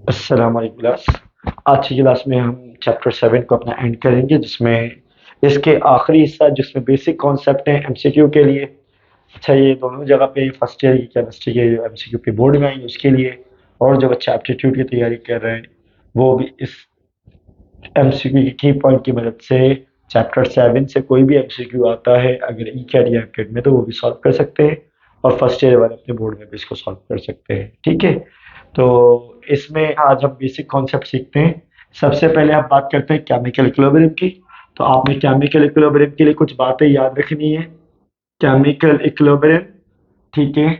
अस्सलाम वालेकुम क्लास। आज की क्लास में हम चैप्टर 7 को अपना एंड करेंगे, जिसमें इसके आखिरी हिस्सा जिसमें बेसिक कॉन्सेप्ट हैं एमसीक्यू के लिए। अच्छा, ये दोनों जगह पे फर्स्ट ईयर की केमिस्ट्री के जो एमसीक्यू पे बोर्ड में आएंगे उसके लिए, और जो बच्चे एप्टीट्यूड की तैयारी कर रहे हैं वो भी इस एमसीक्यू की की पॉइंट की मदद से चैप्टर 7 से कोई भी एमसीक्यू आता है अगर ई कैट या एम में, तो वो भी सॉल्व कर सकते हैं, और फर्स्ट ईयर वाले अपने बोर्ड में भी इसको सॉल्व कर सकते हैं। ठीक है, तो इसमें आज हम बेसिक कॉन्सेप्ट सीखते हैं। सबसे पहले हम बात करते हैं केमिकल इक्विलिब्रियम की। तो आपने केमिकल इक्विलिब्रियम के लिए कुछ बातें याद रखनी है। केमिकल इक्विलिब्रियम, ठीक है,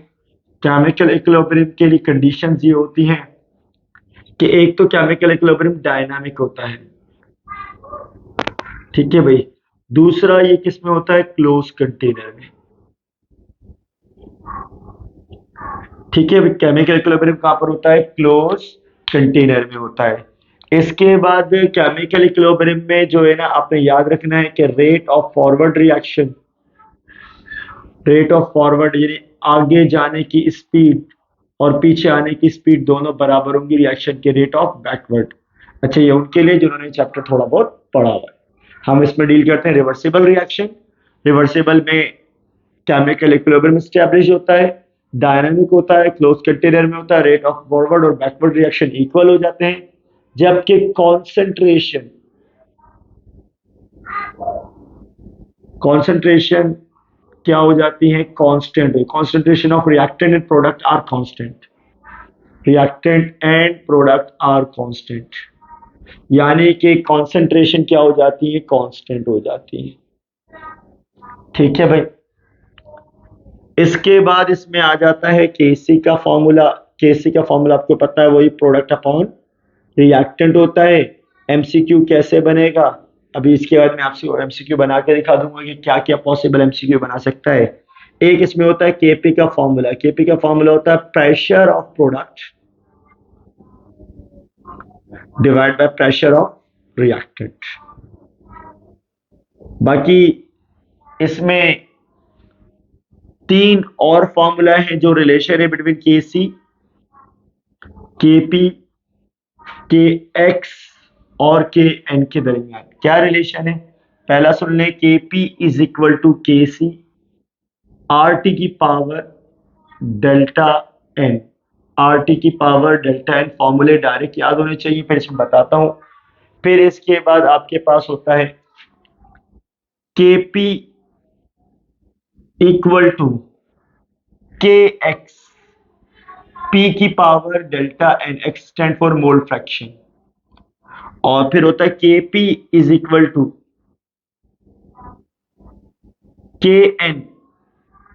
केमिकल इक्विलिब्रियम के लिए कंडीशंस ये होती हैं कि एक तो केमिकल इक्विलिब्रियम डायनामिक होता है, ठीक है भाई। दूसरा ये किस में होता है, क्लोज कंटेनर में। ठीक है, केमिकल इक्विलिब्रियम कहां पर होता है, क्लोज कंटेनर में होता है। इसके बाद केमिकल इक्विलिब्रियम में जो है ना, आपने याद रखना है कि rate of forward reaction, rate of forward यानी आगे जाने की स्पीड और पीछे आने की स्पीड दोनों बराबर होंगी रिएक्शन के रेट ऑफ बैकवर्ड। अच्छा, ये उनके लिए जिन्होंने चैप्टर थोड़ा बहुत पढ़ा हुआ है। हम इसमें डील करते हैं रिवर्सिबल रिएक्शन। रिवर्सिबल में केमिकल इक्विलिब्रियम स्टैब्लिश होता है, डायनामिक होता है, क्लोज कंटेनर में होता है, रेट ऑफ फॉरवर्ड और बैकवर्ड रिएक्शन इक्वल हो जाते हैं, जबकि कॉन्सेंट्रेशन कॉन्सेंट्रेशन क्या हो जाती है, constant. Concentration of reactant and product are constant, reactant and product are constant, यानी कि कॉन्सेंट्रेशन क्या हो जाती है, कांस्टेंट हो जाती है। ठीक है भाई। इसके बाद इसमें आ जाता है केसी का फॉर्मूला। केसी का फॉर्मूला आपको पता है, वही प्रोडक्ट अपॉन रिएक्टेंट होता है। एमसीक्यू कैसे बनेगा, अभी इसके बाद मैं आपसे एमसीक्यू बना के दिखा दूंगा कि क्या क्या पॉसिबल एमसीक्यू बना सकता है। एक इसमें होता है केपी का फॉर्मूला। केपी का फॉर्मूला होता है pressure of product divide by pressure of reactant. बाकी इसमें तीन और फॉर्मूला है जो रिलेशन है बिटवीन के सी, के पी, के एक्स और के एन के दरमियान। क्या रिलेशन है, पहला सुन लें, के P is equal to K C R T की power delta n. R T की पावर डेल्टा एन, फॉर्मूले डायरेक्ट याद होने चाहिए, फिर इसमें बताता हूं। फिर इसके बाद आपके पास होता है K P equal to K X, P की power delta n, X stand for mole fraction. और फिर होता है K P is equal to K N,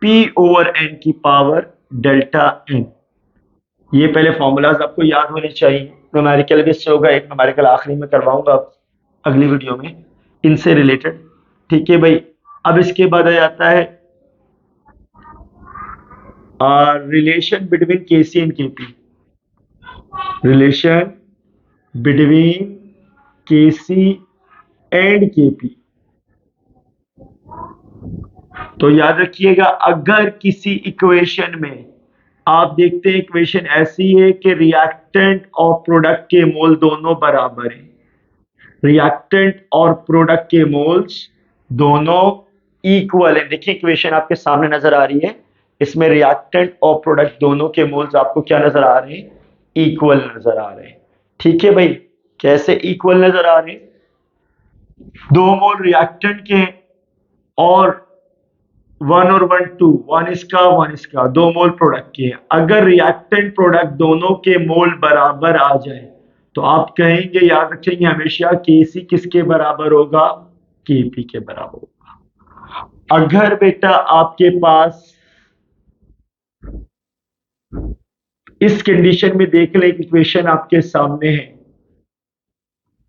P over N की पावर डेल्टा एन। ये पहले फॉर्मूलाज आपको याद होने चाहिए। न्यूमेरिकल भी इससे होगा, एक न्यूमेरिकल आखिरी में करवाऊंगा अगली वीडियो में इनसे रिलेटेड। ठीक है भाई। अब इसके बाद आ जाता है रिलेशन बिटवीन के सी एंड के पी। रिलेशन बिटवीन के सी एंड के पी। तो याद रखिएगा, अगर किसी इक्वेशन में आप देखते हैं इक्वेशन ऐसी है कि रिएक्टेंट और प्रोडक्ट के मोल दोनों बराबर हैं, रिएक्टेंट और प्रोडक्ट के मोल्स दोनों इक्वल है। देखिए इक्वेशन आपके सामने नजर आ रही है, इसमें रिएक्टेंट और प्रोडक्ट दोनों के मोल्स आपको क्या नजर आ रहे हैं, इक्वल नजर आ रहे हैं। ठीक है भाई, कैसे इक्वल नजर आ रहे हैं, 2 मोल रिएक्टेंट के और 1 और 1 2, 1 इसका 1 इसका, 2 मोल प्रोडक्ट के। अगर रिएक्टेंट प्रोडक्ट दोनों के मोल बराबर आ जाए तो आप कहेंगे, याद रखेंगे हमेशा, केसी किसके बराबर होगा, केपी के बराबर होगा। अगर बेटा आपके पास इस कंडीशन में देख ले, इक्वेशन आपके सामने है,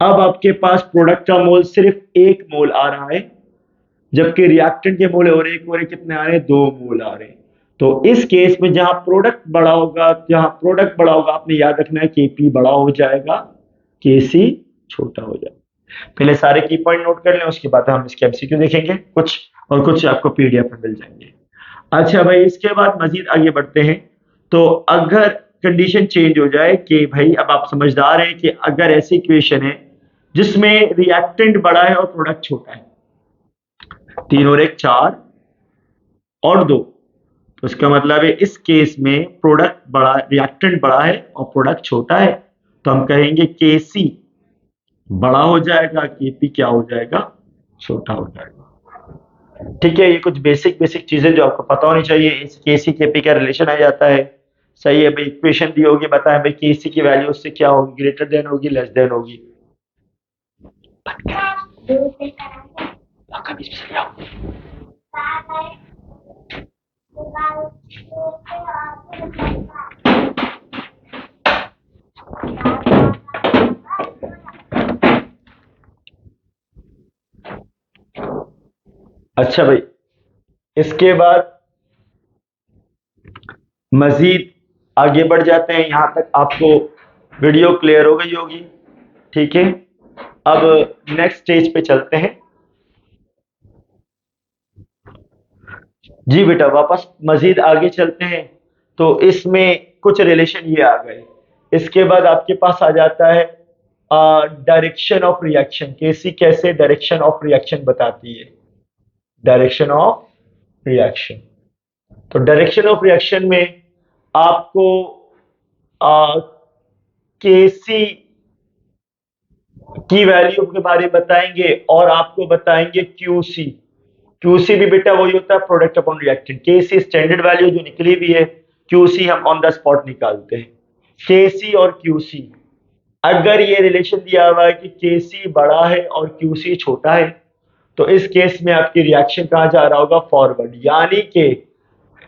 अब आपके पास प्रोडक्ट का मोल सिर्फ 1 मोल आ रहा है, जबकि रिएक्टेंट के मोल और एक कितने आ रहे हैं, 2 मोल आ रहे हैं। तो इस केस में जहां प्रोडक्ट बड़ा होगा, आपने याद रखना है केपी बड़ा हो जाएगा, केसी छोटा हो जाएगा। पहले सारे की पॉइंट नोट कर लें, उसके बाद हम इसके एमसीक्यू देखेंगे कुछ, और कुछ आपको पीडीएफ में मिल जाएंगे। अच्छा भाई, इसके बाद मजीद आगे बढ़ते हैं। तो अगर कंडीशन चेंज हो जाए कि भाई अब आप समझदार हैं कि अगर ऐसी इक्वेशन है जिसमें रिएक्टेंट बड़ा है और प्रोडक्ट छोटा है, 3 और 1 4 और 2, तो इसका मतलब है इस केस में प्रोडक्ट बड़ा, रिएक्टेंट बड़ा है और प्रोडक्ट छोटा है, तो हम कहेंगे केसी बड़ा हो जाएगा, केपी क्या हो जाएगा, छोटा हो जाएगा। ठीक है, ये कुछ बेसिक बेसिक चीजें जो आपको पता होनी चाहिए। इस केसी केपी का रिलेशन आ जाता है। सही है भाई, इक्वेशन दी होगी, बताएं भाई केसी की वैल्यू उससे क्या होगी, ग्रेटर देन होगी, लेस देन होगी। अच्छा भाई, इसके बाद मजीद आगे बढ़ जाते हैं। यहां तक आपको वीडियो क्लियर हो गई होगी। ठीक है, अब नेक्स्ट स्टेज पे चलते हैं। जी बेटा, वापस मजीद आगे चलते हैं। तो इसमें कुछ रिलेशन ये आ गए। इसके बाद आपके पास आ जाता है डायरेक्शन ऑफ रिएक्शन। केसी कैसे डायरेक्शन ऑफ रिएक्शन बताती है, डायरेक्शन ऑफ रिएक्शन। तो डायरेक्शन ऑफ रिएक्शन में आपको केसी की वैल्यू के बारे में बताएंगे और आपको बताएंगे क्यूसी। क्यूसी भी बेटा वही होता है, प्रोडक्ट अपॉन रिएक्टेंट। केसी स्टैंडर्ड वैल्यू जो निकली हुई है, क्यूसी हम ऑन द स्पॉट निकालते हैं। केसी और क्यूसी, अगर ये रिलेशन दिया हुआ है कि केसी बड़ा है और क्यूसी छोटा है, तो इस केस में आपकी रिएक्शन कहां जा रहा होगा, फॉरवर्ड। यानी कि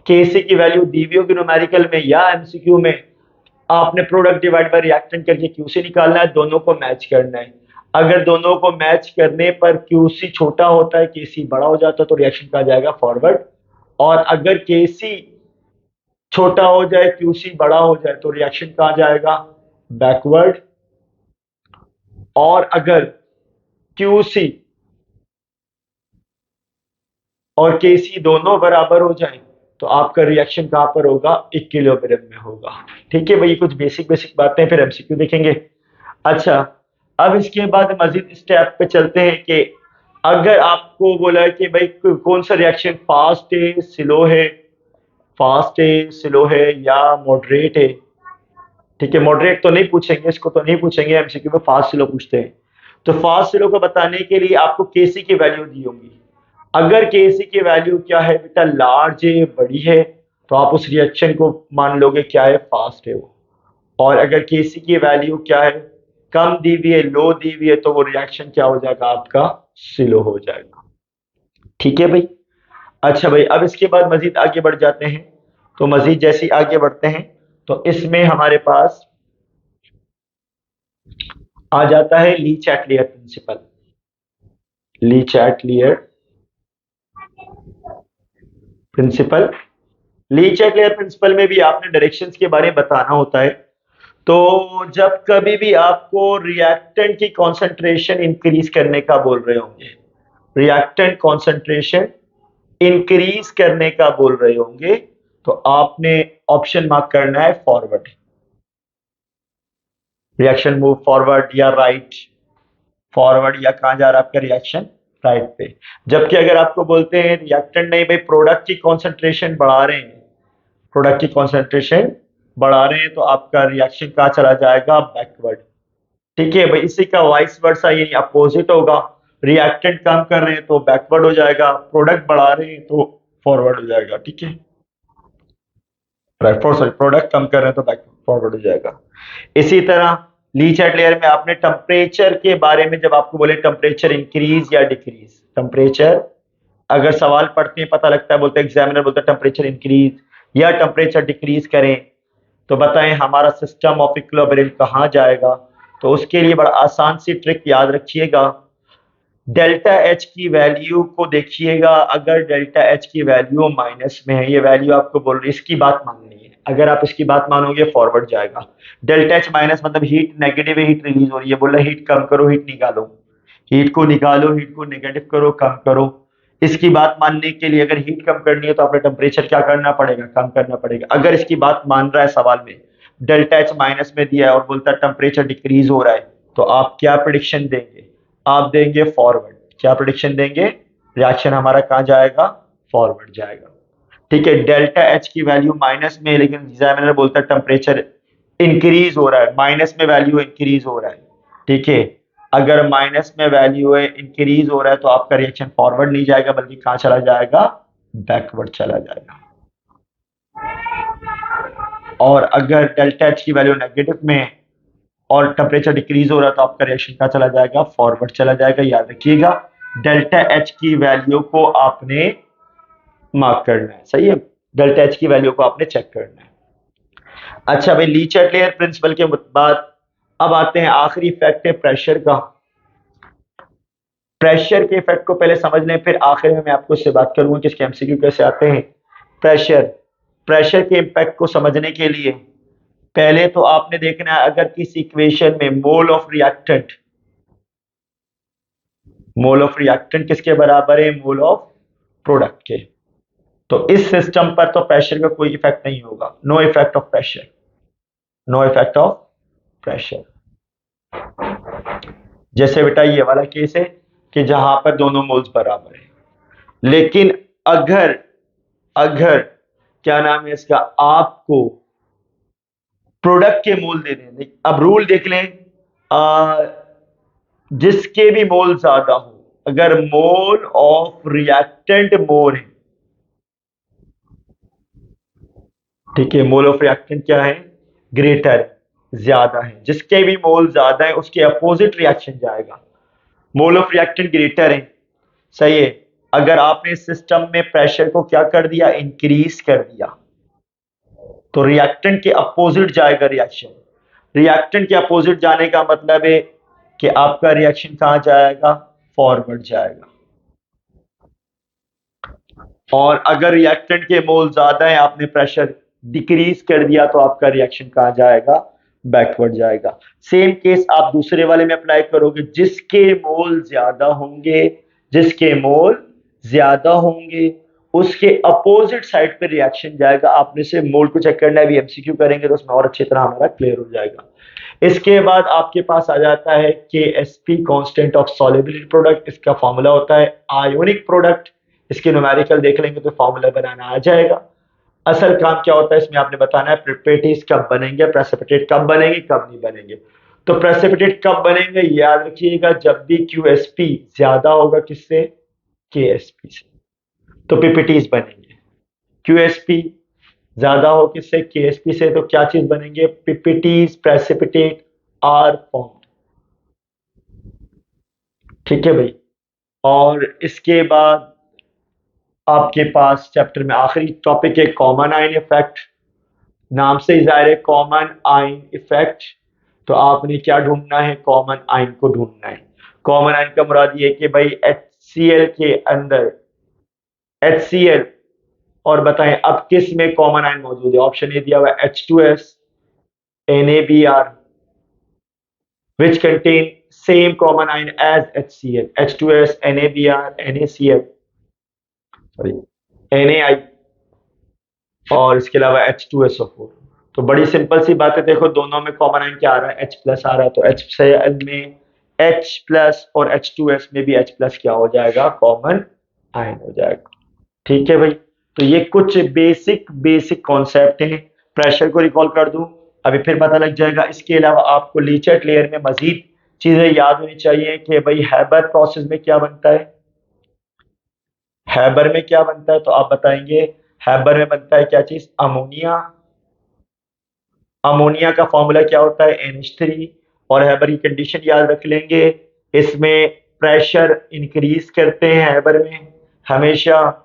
केसी की वैल्यू दी हुई होगी न्यूमेरिकल में या एमसीक्यू में, आपने प्रोडक्ट डिवाइड बाय रिएक्टेंट करके क्यूसी निकालना है, दोनों को मैच करना है। अगर दोनों को मैच करने पर क्यूसी छोटा होता है, केसी बड़ा हो जाता है, तो रिएक्शन कहा जाएगा फॉरवर्ड। और अगर केसी छोटा हो जाए, क्यूसी बड़ा हो जाए, तो रिएक्शन कहा जाएगा बैकवर्ड। और अगर क्यूसी और केसी दोनों बराबर हो जाए, तो आपका रिएक्शन कहां पर होगा, इक्विलिब्रियम में होगा। ठीक है भाई, कुछ बेसिक बेसिक बातें, फिर एमसीक्यू देखेंगे। अच्छा, अब इसके बाद मजीद स्टेप पे चलते हैं कि अगर आपको बोला है कि भाई कौन सा रिएक्शन फास्ट है, स्लो है, फास्ट है, स्लो है या मॉडरेट है। ठीक है, मॉडरेट तो नहीं पूछेंगे, इसको तो नहीं पूछेंगे, एमसीक्यू में फास्ट स्लो पूछते हैं। तो फास्ट स्लो को बताने के लिए आपको केसी की वैल्यू दी होगी। अगर केसी की वैल्यू क्या है बेटा, लार्ज है, बड़ी है, तो आप उस रिएक्शन को मान लोगे क्या है, फास्ट है वो। और अगर केसी की वैल्यू क्या है, कम दी हुई है, लो दी हुई है, तो वो रिएक्शन क्या हो जाएगा, आपका स्लो हो जाएगा। ठीक है भाई। अच्छा भाई, अब इसके बाद मजीद आगे बढ़ जाते हैं। तो मजीद जैसे आगे बढ़ते हैं, तो इसमें हमारे पास आ जाता है ली चैटलियर प्रिंसिपल। ली चैटलियर प्रिंसिपल, ली चैटलियर प्रिंसिपल में भी आपने डायरेक्शंस के बारे में बताना होता है। तो जब कभी भी आपको रिएक्टेंट की कॉन्सेंट्रेशन इंक्रीज करने का बोल रहे होंगे, रिएक्टेंट कॉन्सेंट्रेशन इंक्रीज करने का बोल रहे होंगे, तो आपने ऑप्शन मार्क करना है फॉरवर्ड। रिएक्शन मूव फॉरवर्ड या राइट, फॉरवर्ड या कहां जा रहा है आपका रिएक्शन, राइट पे। जबकि अगर आपको बोलते हैं रिएक्टेंट नहीं भाई, प्रोडक्ट की कॉन्सेंट्रेशन बढ़ा रहे हैं, प्रोडक्ट की कॉन्सेंट्रेशन बढ़ा रहे हैं, तो आपका रिएक्शन कहां चला जाएगा, बैकवर्ड। ठीक है भाई, इसी का वाइस वर्सा यानी अपोजिट होगा। रिएक्टेंट कम कर रहे हैं तो बैकवर्ड हो जाएगा, प्रोडक्ट बढ़ा रहे हैं तो फॉरवर्ड हो जाएगा। ठीक है, सॉरी, प्रोडक्ट कम कर रहे हैं तो बैक फॉरवर्ड हो जाएगा। इसी तरह ली चैटलियर में आपने टेम्परेचर के बारे में, जब आपको बोले टेम्परेचर इंक्रीज या डिक्रीज, टेम्परेचर अगर सवाल पढ़ते हैं पता लगता है, बोलते हैं एग्जामिनर बोलता है टेम्परेचर इंक्रीज या टेम्परेचर डिक्रीज करें, तो बताएं हमारा सिस्टम ऑफ इक्विलिब्रियम कहां जाएगा। तो उसके लिए बड़ा आसान सी ट्रिक याद रखिएगा। डेल्टा एच की वैल्यू को देखिएगा, अगर डेल्टा एच की वैल्यू माइनस में है, ये वैल्यू आपको बोल रही है, इसकी बात माननी है। अगर आप इसकी बात मानोगे फॉरवर्ड जाएगा। डेल्टा एच माइनस मतलब हीट नेगेटिव है, हीट रिलीज हो रही है, बोल रहा है हीट कम करो, हीट निकालो, हीट को निकालो, हीट को नेगेटिव करो, कम करो। इसकी बात मानने के लिए अगर हीट कम करनी है तो आपने टेम्परेचर क्या करना पड़ेगा, कम करना पड़ेगा। अगर इसकी बात मान रहा है सवाल में, डेल्टा एच माइनस में दिया है और बोलता है टेम्परेचर डिक्रीज हो रहा है, तो आप क्या प्रिडिक्शन देंगे? आप देंगे फॉरवर्ड। क्या प्रिडिक्शन देंगे? रिएक्शन हमारा कहाँ जाएगा? फॉरवर्ड जाएगा। ठीक है, डेल्टा एच की वैल्यू माइनस में है, लेकिन एग्जामिनर बोलता है टेम्परेचर इंक्रीज हो रहा है, माइनस में वैल्यू इंक्रीज हो रहा है। ठीक है, अगर माइनस में वैल्यू है, इंक्रीज हो रहा है, तो आपका रिएक्शन फॉरवर्ड नहीं जाएगा बल्कि कहां चला जाएगा? बैकवर्ड चला जाएगा। और अगर डेल्टा एच की वैल्यू नेगेटिव में है और टेम्परेचर डिक्रीज हो रहा है, तो आपका रिएक्शन कहां चला जाएगा? फॉरवर्ड चला जाएगा। याद रखिएगा, डेल्टा एच की वैल्यू को आपने मार्क करना है। सही है, डेल्टा एच की वैल्यू को आपने चेक करना है। अच्छा भाई, ली चैटलियर प्रिंसिपल के बाद अब आते हैं आखिरी इफेक्ट है प्रेशर का। प्रेशर के इफेक्ट को पहले समझ लें, फिर आखिर में मैं आपको इससे बात करूंगा कि इसके एमसीक्यू कैसे आते हैं। प्रेशर प्रेशर के इम्पैक्ट को समझने के लिए पहले तो आपने देखना है, अगर किसी इक्वेशन में मोल ऑफ रिएक्टेंट किसके बराबर है? मोल ऑफ प्रोडक्ट के। तो इस सिस्टम पर तो प्रेशर का कोई इफेक्ट नहीं होगा। No effect of pressure, no effect of pressure. जैसे बेटा ये वाला केस है कि जहां पर दोनों मोल्स बराबर है, लेकिन अगर अगर क्या नाम है इसका, आपको प्रोडक्ट के मोल दे दें। अब रूल देख लें, जिसके भी मोल ज्यादा हो, अगर मोल ऑफ रिएक्टेंट मोर है, ठीक है, मोल ऑफ रिएक्टेंट क्या है? ग्रेटर, ज्यादा है। जिसके भी मोल ज्यादा है उसके अपोजिट रिएक्शन जाएगा। मोल ऑफ रिएक्टेंट ग्रेटर है, सही है। अगर आपने इस सिस्टम में प्रेशर को क्या कर दिया? इंक्रीज कर दिया, तो रिएक्टेंट के अपोजिट जाएगा रिएक्शन। रिएक्टेंट के अपोजिट जाने का मतलब है कि आपका रिएक्शन कहां जाएगा? फॉरवर्ड जाएगा। और अगर रिएक्टेंट के मोल ज्यादा है, आपने प्रेशर डिक्रीज कर दिया, तो आपका रिएक्शन कहां जाएगा? बैकवर्ड जाएगा। सेम केस आप दूसरे वाले में अप्लाई करोगे, जिसके मोल ज्यादा होंगे, जिसके मोल ज्यादा होंगे उसके अपोजिट साइड पे रिएक्शन जाएगा। आपने से मोल को चेक करना है, भी एमसीक्यू करेंगे तो उसमें और अच्छी तरह हमारा क्लियर हो जाएगा। इसके बाद आपके पास आ जाता है KSP, constant of solubility product. इसका फॉर्मूला होता है आयोनिक प्रोडक्ट। इसके न्यूमेरिकल देख लेंगे तो फॉर्मूला बनाना आ जाएगा। असल काम क्या होता है इसमें, आपने बताना है प्रिसिपिटेट कब बनेंगे, प्रेसिपिटेट कब बनेंगे, कब नहीं बनेंगे। तो प्रेसिपिटेट कब बनेंगे, याद रखिएगा, जब भी QSP ज्यादा होगा किससे? KSP से, तो पीपीटीज बनेंगे। QSP ज्यादा हो किससे? KSP से, तो क्या चीज बनेंगे? PPTs, precipitate are form. ठीक है भाई। और इसके बाद आपके पास चैप्टर में आखिरी टॉपिक है कॉमन आयन इफेक्ट। नाम से ही जाहिर है कॉमन आयन इफेक्ट, तो आपने क्या ढूंढना है? कॉमन आयन को ढूंढना है। कॉमन आयन का मुराद ये कि भाई HCl के अंदर HCl, और बताएं अब किस में कॉमन आयन मौजूद है? ऑप्शन ए दिया हुआ है H2S, NaBr, which contain same common ion as HCl, H2S, NaBr, NaCl, sorry NaI, और इसके अलावा H2SO4। तो बड़ी सिंपल सी बात है, देखो दोनों में कॉमन आयन क्या आ रहा है? H प्लस आ रहा है, तो HCl में H प्लस और H2S में भी H प्लस क्या हो जाएगा? कॉमन आयन हो जाएगा। ठीक है भाई, तो ये कुछ बेसिक कॉन्सेप्ट हैं। प्रेशर को रिकॉल कर दूं, अभी फिर पता लग जाएगा। इसके अलावा आपको लीचेट लेयर में मजीद चीजें याद होनी चाहिए कि भाई हैबर प्रोसेस में क्या बनता है, हैबर में क्या बनता है, तो आप बताएंगे हैबर में बनता है क्या चीज? अमोनिया। अमोनिया का फॉर्मूला क्या होता है? NH3। और हैबर की कंडीशन याद रख लेंगे, इसमें प्रेशर इंक्रीज करते हैं हैबर में हमेशा,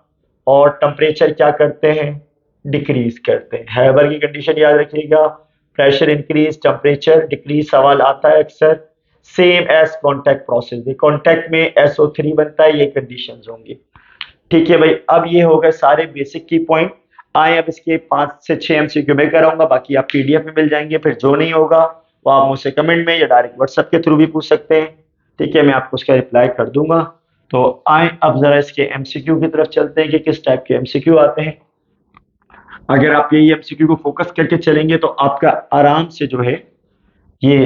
और टेम्परेचर क्या करते हैं? डिक्रीज करते हैं। हैबर की कंडीशन याद रखिएगा, प्रेशर इंक्रीज, टेम्परेचर डिक्रीज। सवाल आता है अक्सर। Same as contact process, contact में SO3 बनता है, ये कंडीशंस होंगी। ठीक है भाई, अब ये हो गए सारे बेसिक की पॉइंट। आए अब इसके 5 से 6 MCQ में कराऊंगा, बाकी आप PDF में मिल जाएंगे। फिर जो नहीं होगा वो आप मुझसे कमेंट में या डायरेक्ट व्हाट्सएप के थ्रू भी पूछ सकते हैं। ठीक है, मैं आपको उसका रिप्लाई कर दूंगा। तो आए अब जरा इसके MCQ की तरफ चलते हैं कि किस टाइप के MCQ आते हैं। अगर आप यही एमसीक्यू को फोकस करके चलेंगे तो आपका आराम से जो है ये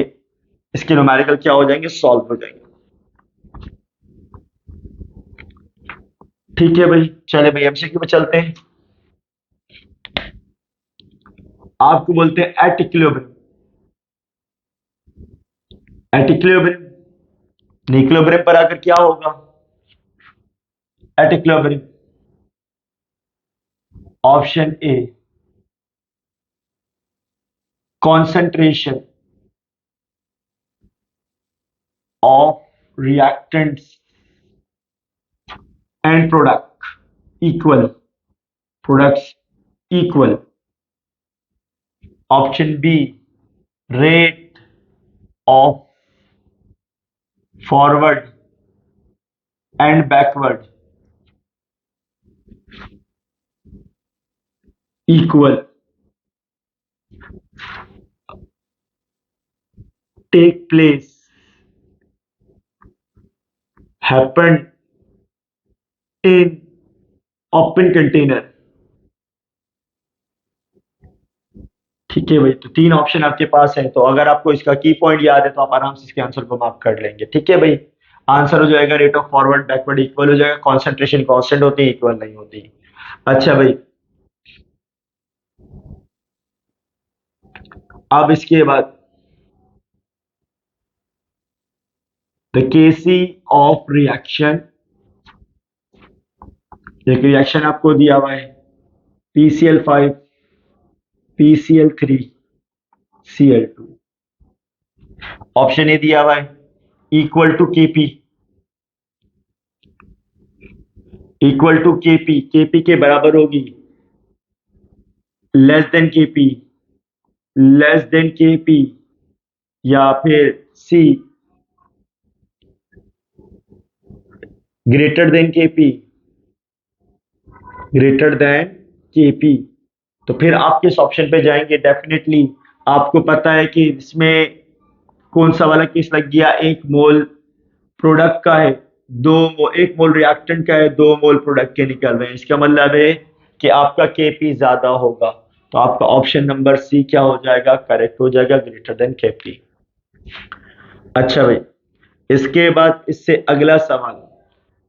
इसके न्यूमेरिकल क्या हो जाएंगे, सॉल्व हो जाएंगे। ठीक है भाई, चले भाई एमसीक्यू पे चलते हैं। आपको बोलते हैं at equilibrium, at equilibrium equilibrium पर आकर क्या होगा, at equilibrium option A concentration of reactants and equal products equal. Option B, rate of forward and backward equal. Take place, happen in open container. ठीक है भाई, तो तीन ऑप्शन आपके पास है, तो अगर आपको इसका की पॉइंट याद है तो आप आराम से इसके आंसर को मार्क कर लेंगे। ठीक है भाई, आंसर हो जाएगा rate of forward backward equal हो जाएगा, कॉन्सेंट्रेशन कांस्टेंट होती है, इक्वल नहीं होती। अच्छा भाई, अब इसके बाद द केसी ऑफ रिएक्शन, एक रिएक्शन आपको दिया हुआ है PCl5 PCl3 Cl2, option A दिया हुआ है equal to Kp, equal to Kp, Kp के बराबर होगी less than Kp, less than Kp, या फिर C greater than Kp, greater than Kp। तो फिर आप किस ऑप्शन पे जाएंगे, डेफिनेटली आपको पता है कि इसमें कौन सा वाला केस लग गया, एक मोल प्रोडक्ट का है, एक मोल रिएक्टेंट का है, 2 मोल प्रोडक्ट के निकल रहे हैं, इसका मतलब है कि आपका Kp ज्यादा होगा, तो आपका ऑप्शन नंबर सी क्या हो जाएगा, करेक्ट हो जाएगा, ग्रेटर देन Kp। अच्छा भाई, इसके बाद इससे अगला सवाल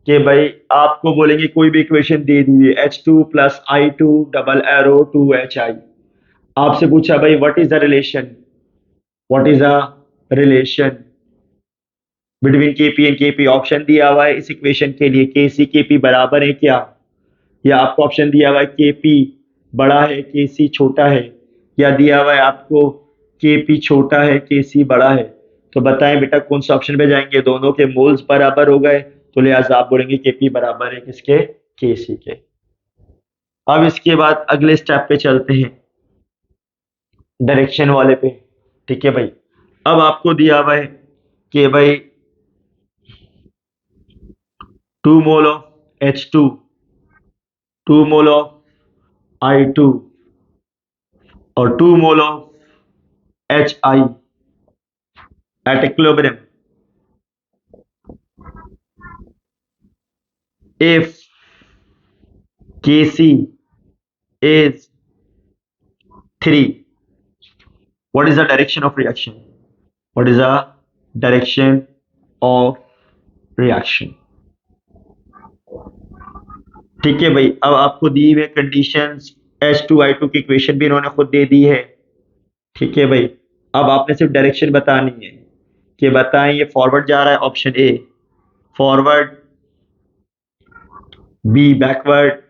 कि भाई आपको बोलेंगे कोई भी इक्वेशन दे दी है H2 plus I2 double arrow 2HI, आपसे पूछा भाई what is the relation, what is a relation between Kp and Kp, option दिया हुआ है इस इक्वेशन के लिए Kc Kp बराबर है क्या, या आपको ऑप्शन दिया हुआ है Kp बड़ा है Kc छोटा है, या दिया हुआ है आपको Kp छोटा है Kc बड़ा है। तो बताएं बेटा कौन से ऑप्शन पे जाएंगे, दोनों के मोल्स बराबर हो गए तो लिहाजा आप बोलेंगे Kp बराबर है किसके, Kc के। अब इसके बाद अगले स्टेप पे चलते हैं, डायरेक्शन वाले पे। ठीक है भाई, अब आपको दिया हुआ है कि भाई 2 mole of H2, 2 mole of I2 और 2 mole of HI at equilibrium, if Kc is 3, what is the direction of reaction, what is the direction of reaction। ठीक है भाई, अब आपको दी हुई कंडीशंस H2I2 की इक्वेशन भी इन्होंने खुद दे दी है। ठीक है भाई, अब आपने सिर्फ डायरेक्शन बतानी है कि बताएं ये फॉरवर्ड जा रहा है, option A forward, B backward,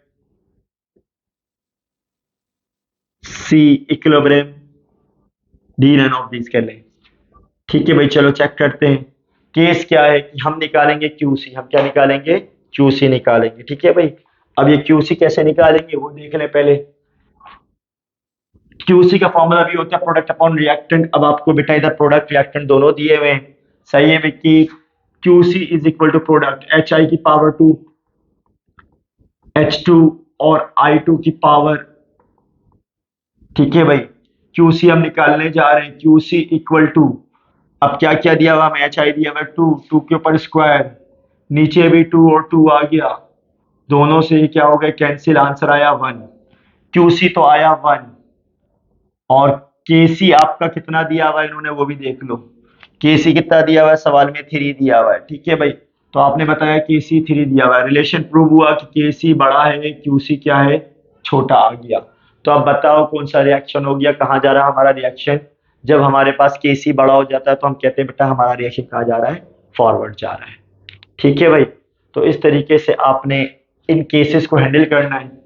C equilibrium, D none of these कर लें। ठीक है भाई, चलो चेक करते हैं। केस क्या है कि हम निकालेंगे QC, हम क्या निकालेंगे, QC निकालेंगे। ठीक है भाई, अब ये QC कैसे निकालेंगे वो देख लें पहले। QC का फॉर्मूला भी होता है प्रोडक्ट अपॉन रिएक्टेंट। अब आपको बेटा इधर प्रोडक्ट रिएक्टेंट दोनों दिए हुए हैं, सही है कि QC is equal to product HI की पावर 2 H2 और I2 की पावर। ठीक है भाई, QC हम निकालने जा रहे हैं, QC इक्वल टू, अब क्या क्या दिया हुआ हमें, HI दिया हुआ 2, 2 के ऊपर स्क्वायर, नीचे भी 2 और 2 आ गया, दोनों से क्या हो गया कैंसिल, आंसर आया 1। क्यूसी तो आया 1 और केसी आपका कितना दिया हुआ है इन्होंने वो भी देख लो। केसी कितना दिया हुआ है सवाल में 3 दिया हुआ है, ठीक है भाई। तो आपने बताया केसी 3 दिया हुआ है, रिलेशन प्रूव हुआ कि केसी बड़ा है क्यूसी क्या है छोटा आ गया। तो अब बताओ कौन सा रिएक्शन हो गया, कहाँ जा रहा है हमारा रिएक्शन। जब हमारे पास केसी बड़ा हो जाता है तो हम कहते हैं बेटा हमारा रिएक्शन कहाँ जा रहा है, फॉरवर्ड जा रहा है, ठीक है भाई। तो इस तरीके से आपने इन केसेस को हैंडल करना है।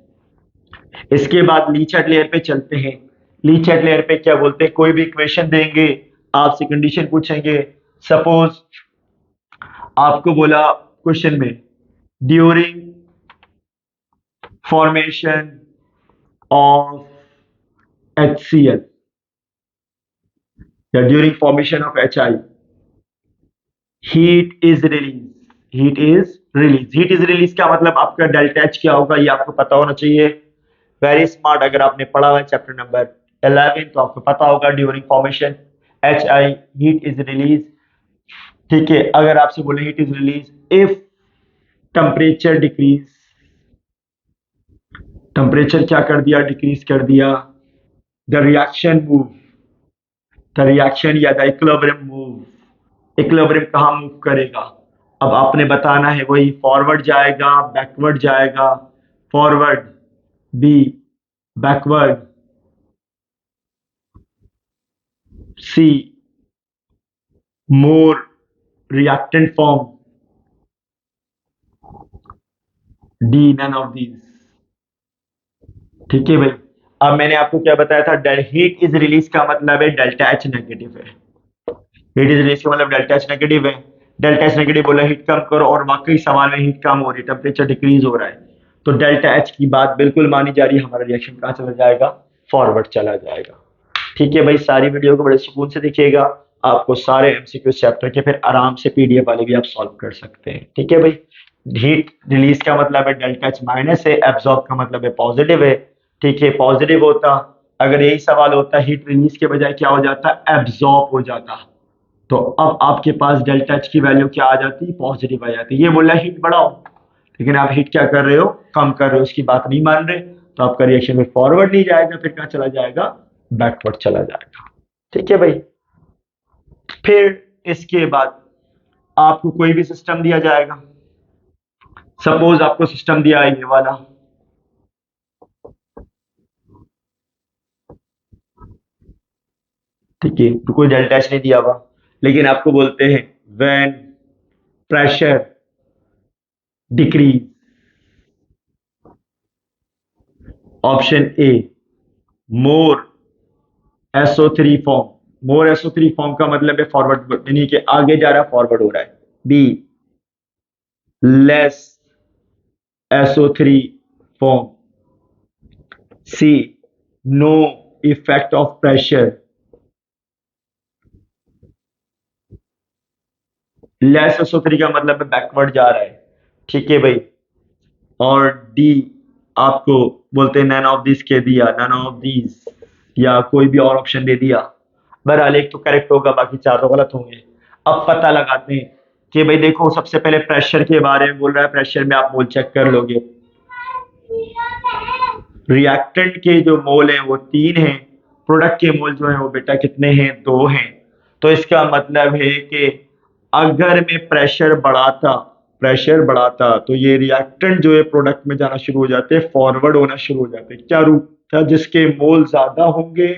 इसके बाद लीचट लेयर पे चलते हैं। लीचट लेयर पे क्या बोलते हैं, कोई भी इक्वेशन देंगे, आपसे कंडीशन पूछेंगे। सपोज आपको बोला क्वेश्चन में ड्यूरिंग फॉर्मेशन ऑफ HCl या during formation of HI heat is release, heat is release. Heat is release का मतलब आपका डेल्टा एच क्या होगा ये आपको पता होना चाहिए। वेरी स्मार्ट, अगर आपने पढ़ा हुआ है चैप्टर नंबर 11 तो आपको पता होगा during formation HI heat is release, ठीक है। अगर आपसे बोले heat is release if temperature decrease, temperature क्या कर दिया, डिक्रीज कर दिया, the reaction move, the reaction या द इक्विलिब्रियम मूव, इक्विलिब्रियम कहाँ मूव करेगा। अब आपने बताना है वही फॉरवर्ड जाएगा बैकवर्ड जाएगा, forward B backward C more reactant form, D none of these, ठीक है भाई। अब मैंने आपको क्या बताया था, हीट इज रिलीज का मतलब है डेल्टा एच नेगेटिव है, हीट इज रिलीज का मतलब डेल्टा एच नेगेटिव है। डेल्टा एच नेगेटिव बोला हीट कम करो और वाकई सवाल में हीट कम हो रही है, टेम्परेचर डिक्रीज हो रहा है, तो डेल्टा एच की बात बिल्कुल मानी जा रही है, हमारा रिएक्शन कहाँ चला जाएगा, फॉरवर्ड चला जाएगा, ठीक है भाई। सारी वीडियो को बड़े सुकून से देखिएगा, आपको सारे एमसीक्यू चैप्टर के फिर आराम से पीडीएफ वाले भी आप सॉल्व कर सकते हैं, ठीक है भाई। हीट रिलीज का मतलब है डेल्टा एच माइनस है, एब्जॉर्ब का मतलब है पॉजिटिव है, ठीक है। पॉजिटिव होता, अगर यही सवाल होता हीट रिलीज के बजाय क्या हो जाता, एब्जॉर्ब हो जाता, तो अब आपके पास डेल्टा एच की वैल्यू क्या आ जाती, पॉजिटिव आ जाती। ये बोला हीट बढ़ाओ, लेकिन आप हीट क्या कर रहे हो, कम कर रहे हो, उसकी बात नहीं मान रहे, तो आपका रिएक्शन में फॉरवर्ड नहीं जाएगा, फिर कहाँ चला जाएगा, बैकवर्ड चला जाएगा, ठीक है भाई। फिर इसके बाद आपको कोई भी सिस्टम दिया जाएगा, सपोज आपको सिस्टम दिया है ये वाला, ठीक है, तो कोई डेल्टा एच नहीं दिया हुआ, लेकिन आपको बोलते हैं when pressure decrease, option A more SO3 form, more SO3 form का मतलब है फॉरवर्ड, यानी कि आगे जा रहा है फॉरवर्ड हो रहा है। B less SO3 form, C no effect of pressure, less SO3 का मतलब है बैकवर्ड जा रहा है, ठीक है भाई। और डी आपको बोलते हैं नन ऑफ दिस के दिया, नन ऑफ दिस या कोई भी और ऑप्शन दे दिया, बहरहाल एक तो करेक्ट होगा बाकी चारों गलत होंगे। अब पता लगाते हैं कि भाई देखो सबसे पहले प्रेशर के बारे में बोल रहा है, प्रेशर में आप मोल चेक कर लोगे, रिएक्टेंट के जो मोल हैं वो 3 हैं, प्रोडक्ट के मोल जो है वो बेटा कितने हैं, 2 हैं। तो इसका मतलब है कि अगर मैं प्रेशर बढ़ाता तो ये रिएक्टेंट जो है प्रोडक्ट में जाना शुरू हो जाते हैं, फॉरवर्ड होना शुरू हो जाते हैं, क्या रूप था, जिसके मोल ज्यादा होंगे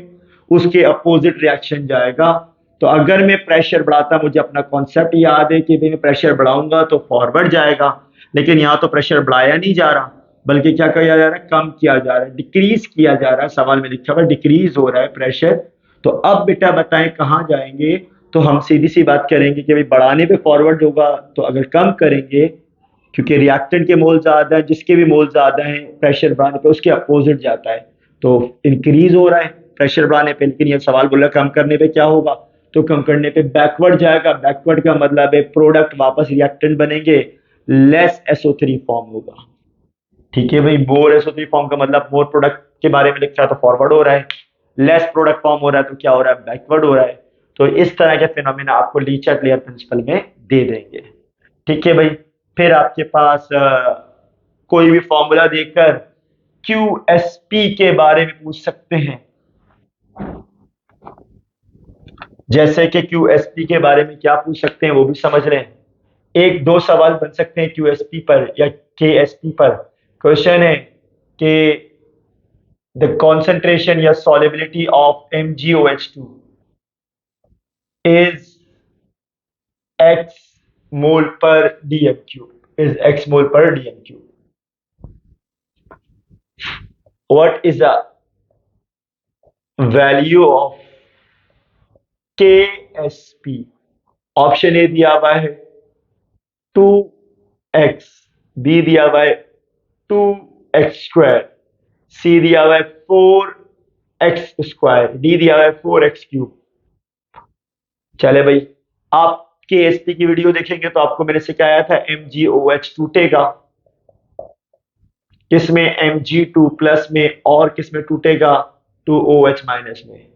उसके अपोजिट रिएक्शन जाएगा। तो अगर मैं प्रेशर बढ़ाता, मुझे अपना कॉन्सेप्ट याद है कि मैं प्रेशर बढ़ाऊंगा तो फॉरवर्ड जाएगा, लेकिन यहाँ तो प्रेशर बढ़ाया नहीं जा रहा बल्कि क्या किया जा रहा है, कम किया जा रहा है, डिक्रीज किया जा रहा है, सवाल में लिखा हुआ डिक्रीज हो रहा है प्रेशर। तो अब बेटा बताएं कहाँ जाएंगे, तो हम सीधी सी बात करेंगे कि भाई बढ़ाने पे फॉरवर्ड होगा, तो अगर कम करेंगे क्योंकि रिएक्टेंट के मोल ज्यादा है, जिसके भी मोल ज्यादा है प्रेशर बढ़ाने पे उसके अपोजिट जाता है, तो इंक्रीज हो रहा है प्रेशर बढ़ाने पे, लेकिन ये सवाल बोल रहा है कम करने पे क्या होगा, तो कम करने पे बैकवर्ड जाएगा। बैकवर्ड का मतलब है प्रोडक्ट वापस रिएक्टेंट बनेंगे, लेस SO3 फॉर्म होगा, ठीक है भाई। मोर SO3 फॉर्म का मतलब मोर प्रोडक्ट के बारे में लिखा है तो फॉरवर्ड हो रहा है, लेस प्रोडक्ट फॉर्म हो रहा है तो क्या हो रहा है, बैकवर्ड हो रहा है। तो इस तरह के फिनोमेना आपको लीचट लेयर प्रिंसिपल में दे देंगे, ठीक है भाई। फिर आपके पास कोई भी फॉर्मूला देकर QSP के बारे में पूछ सकते हैं। जैसे कि QSP के बारे में क्या पूछ सकते हैं वो भी समझ रहे हैं। एक दो सवाल बन सकते हैं QSP पर या KSP पर। क्वेश्चन है कि द कॉन्सेंट्रेशन या solubility of MgOH2 is x मोल पर dm cube is x मोल पर dm cube. What is the value of KSP? Option A दिया हुआ है 2x, बी दिया हुआ है 2x², सी दिया हुआ है 4x², डी दिया हुआ है 4x³। चले भाई, आप KSP की वीडियो देखेंगे तो आपको मैंने सिखाया था MgOH टूटेगा किसमें, Mg2+ में, और किसमें टूटेगा 2OH- में।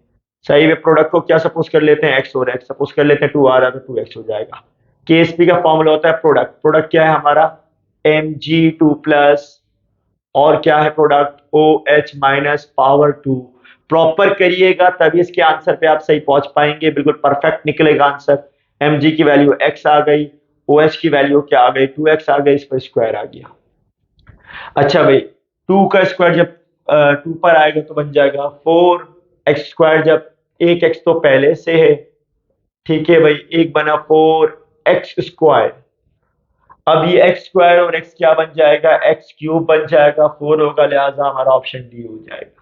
सही में प्रोडक्ट को क्या सपोज कर लेते हैं, x और x सपोज कर लेते हैं, 2 आ रहा है तो 2x हो जाएगा। KSP का फॉर्मूला होता है प्रोडक्ट। प्रोडक्ट क्या है हमारा, Mg2+ और क्या है प्रोडक्ट, OH- पावर 2। प्रॉपर करिएगा तभी इसके आंसर पे आप सही पहुंच पाएंगे, बिल्कुल परफेक्ट निकलेगा आंसर। Mg की वैल्यू x आ गई, OH की वैल्यू क्या आ गई, 2x आ गई, इस पर स्क्वायर आ गया। अच्छा भाई, 2 का स्क्वायर जब 2 पर आएगा तो बन जाएगा 4x², जब 1x तो पहले से है, ठीक है भाई, एक बना 4x²। अब ये x² और x क्या बन जाएगा, x³ बन जाएगा, 4 होगा, लिहाजा हमारा ऑप्शन डी हो जाएगा।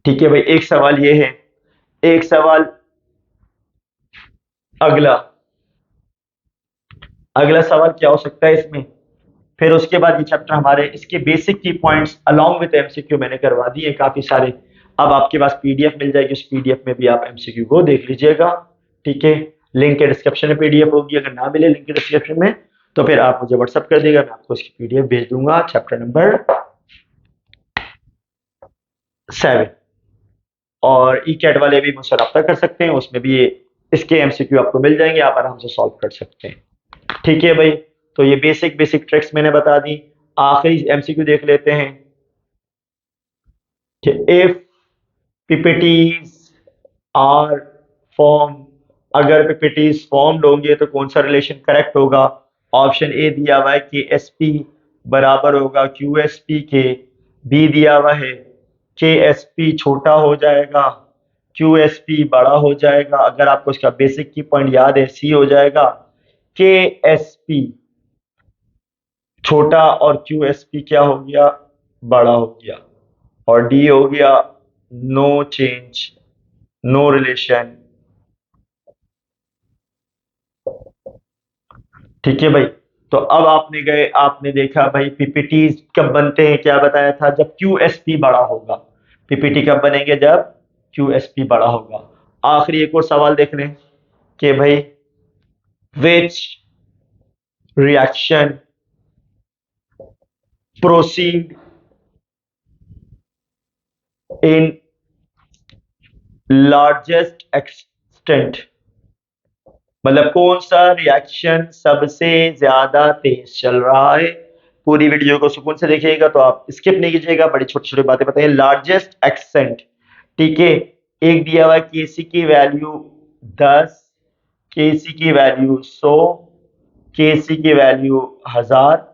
ठीक है भाई, एक सवाल ये है। एक सवाल अगला अगला सवाल क्या हो सकता है इसमें, फिर उसके बाद ये चैप्टर हमारे इसके बेसिक की पॉइंट्स अलोंग विद MCQ मैंने करवा दिए काफी सारे। अब आपके पास PDF मिल जाएगी, उस PDF में भी आप MCQ को देख लीजिएगा। ठीक है, लिंक के डिस्क्रिप्शन में PDF होगी, अगर ना मिले लिंक के डिस्क्रिप्शन में तो फिर आप मुझे व्हाट्सअप कर देगा, मैं आपको इसकी PDF भेज दूंगा। चैप्टर नंबर 7 और ECAT वाले भी मुझसे रब्ता कर सकते हैं, उसमें भी इसके MCQ आपको मिल जाएंगे, आप आराम से सॉल्व कर सकते हैं। ठीक है भाई, तो ये बेसिक ट्रिक्स मैंने बता दी। आखिरी MCQ देख लेते हैं कि इफ PPTs आर फॉर्म, अगर PPTs फॉर्म्ड होंगे तो कौन सा रिलेशन करेक्ट होगा। ऑप्शन ए दिया हुआ है कि SP बराबर होगा QSP के, बी दिया हुआ है KSP छोटा हो जाएगा, QSP बड़ा हो जाएगा, अगर आपको इसका बेसिक की पॉइंट याद है सी हो जाएगा KSP छोटा और QSP क्या हो गया, बड़ा हो गया, और डी हो गया नो चेंज, नो रिलेशन। ठीक है भाई, तो अब आपने देखा भाई PPT कब बनते हैं, क्या बताया था, जब QSP बड़ा होगा। PPT कब बनेंगे, जब QSP बड़ा होगा। आखिरी एक और सवाल देख लें कि भाई which reaction proceed in largest extent, मतलब कौन सा रिएक्शन सबसे ज्यादा तेज चल रहा है। पूरी वीडियो को सुकून से देखिएगा तो आप स्किप नहीं कीजिएगा, बड़ी छोटी छोटी बातें बताइए। लार्जेस्ट एक्सटेंट, ठीक है, एक दिया हुआ केसी की वैल्यू 10, केसी की वैल्यू 100, केसी की वैल्यू 1000,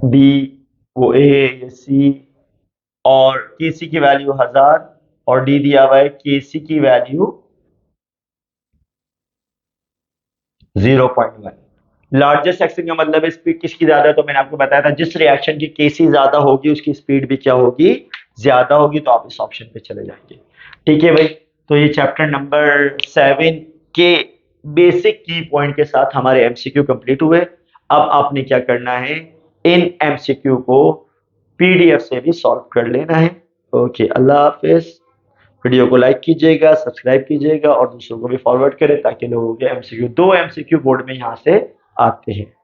बी वो ए या सी, और केसी की वैल्यू 1000, और डी दिया हुआ है केसी की वैल्यू 0.1। लार्जेस्ट एक्शन का मतलब है स्पीड किसकी ज्यादा है, तो मैंने आपको बताया था जिस रिएक्शन की केसी ज्यादा होगी उसकी स्पीड भी क्या होगी, ज्यादा होगी, तो आप इस ऑप्शन पे चले जाएंगे। ठीक है भाई, तो ये चैप्टर नंबर 7 के बेसिक की पॉइंट के साथ हमारे MCQ कंप्लीट हुए। अब आपने क्या करना है, इन MCQ को PDF से भी सॉल्व कर लेना है। ओके, अल्लाह हाफिज। वीडियो को लाइक कीजिएगा, सब्सक्राइब कीजिएगा और दूसरों को भी फॉरवर्ड करें ताकि लोगों के MCQ, 2 MCQ बोर्ड में यहाँ से आते हैं।